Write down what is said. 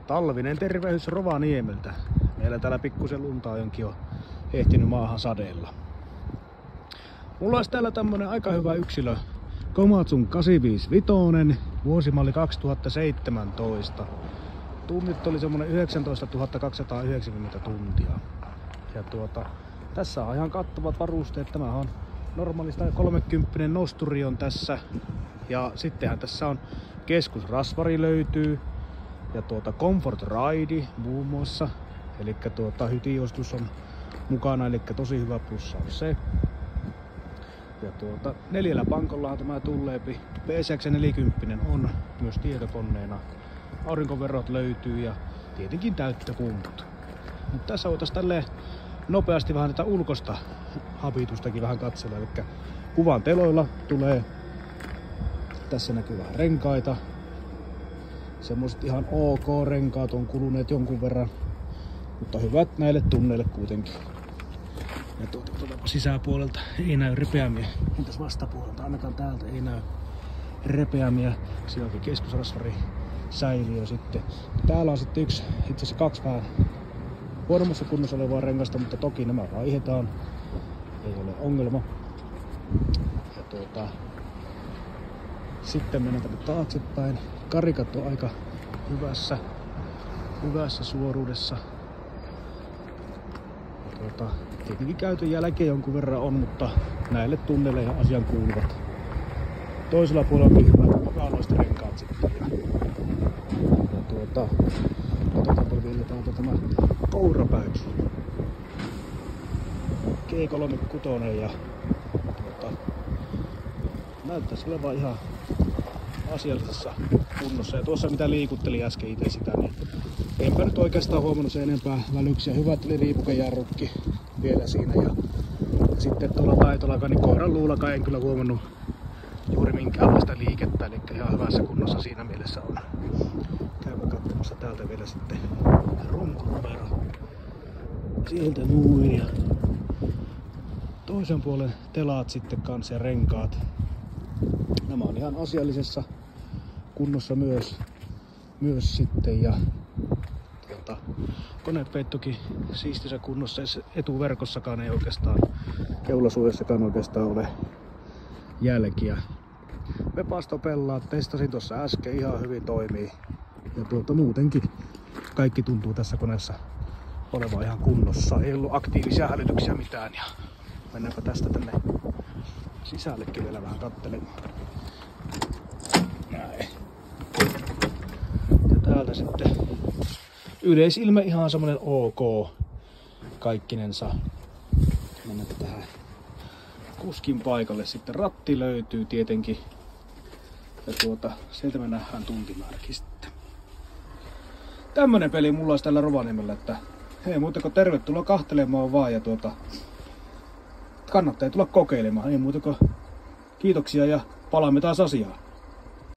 Talvinen terveys Rovaniemeltä. Meillä täällä pikkusen lunta onkin jo ehtinyt maahan sadeella. Mulla olisi täällä tämmönen aika hyvä yksilö. Komatsun 855, vuosimalli 2017. Tunnit oli semmonen 19 290 tuntia. Ja tässä on ihan kattavat varusteet. Tämä on normaalista 30 nosturi on tässä. Ja sittenhän tässä on keskusrasvari löytyy. Ja Comfort Ride muun muassa. Eli hytiostus on mukana, eli tosi hyvä plussa on se. Ja 4 pankollahan tämä tulleepi. PSX 40 on myös tietokoneena. Aurinkoverot löytyy ja tietenkin täyttöpumput. Mutta tässä voitaisiin tälleen nopeasti vähän tätä ulkosta habitustakin vähän katsella. Eli kuvan teloilla tulee. Tässä näkyy vähän renkaita. Semmoiset ihan ok renkaat on kuluneet jonkun verran. Mutta hyvät näille tunneille kuitenkin. Ja sisäpuolelta ei näy repeämiä. Entäs vastapuolelta? Ainakaan täältä ei näy repeämiä. Siinä onkin keskusrasvari säiliö sitten. Täällä on sitten itse asiassa 2 vähän huonommassa kunnossa olevaa rengasta, mutta toki nämä vaihdetaan. Ei ole ongelma. Ja sitten mennään tänne taaksepäin. Karikat on aika hyvässä suoruudessa. Tietenkin käytön jälkeen jonkun verran on, mutta näille tunneille ihan asian kuuluvat. Toisella puolella onkin hyvät pokaaloista renkaat sitten. Katsotaanpa vielä täältä tämä kourapäyks. G36 ja näyttäisi olevan ihan asiallisessa kunnossa. Ja tuossa mitä liikutteli äsken itse sitä, niin enpä nyt oikeastaan huomannut sen enempää välyksiä. Hyvät oli riipukejarrukki vielä siinä. Ja sitten tuolla taitolakaan, niin koiran luulakaan en kyllä huomannut juuri minkäänlaista liikettä. Eli ihan hyvässä kunnossa siinä mielessä on. Käymme katsomassa täältä vielä sitten runkonumero. Sieltä noin ja toisen puolen telaat sitten kanssa ja renkaat. Nämä on ihan asiallisessa kunnossa myös sitten ja konepeittokin siistissä kunnossa. Etuverkossakaan ei oikeastaan, keulasuojassakaan oikeastaan ole jälkiä. Vepastopellat testasin tuossa äsken, ihan hyvin toimii. Ja muutenkin kaikki tuntuu tässä koneessa olevan ihan kunnossa. Ei ollut aktiivisia hälytyksiä mitään. Ja mennäänpä tästä tänne sisällekin vielä vähän katselemaan. Näin. Ja täältä sitten yleisilme ihan semmonen ok kaikkinensa. Mennään tähän kuskin paikalle. Sitten ratti löytyy tietenkin. Ja sieltä me nähdään tuntimääräkin sitten. Tämmönen peli mulla olisi täällä Rovaniemellä, että hei muuta kuin tervetuloa kahtelemaan vaan ja kannattaa tulla kokeilemaan. Ei muuta kuin kiitoksia ja palaamme taas asiaan.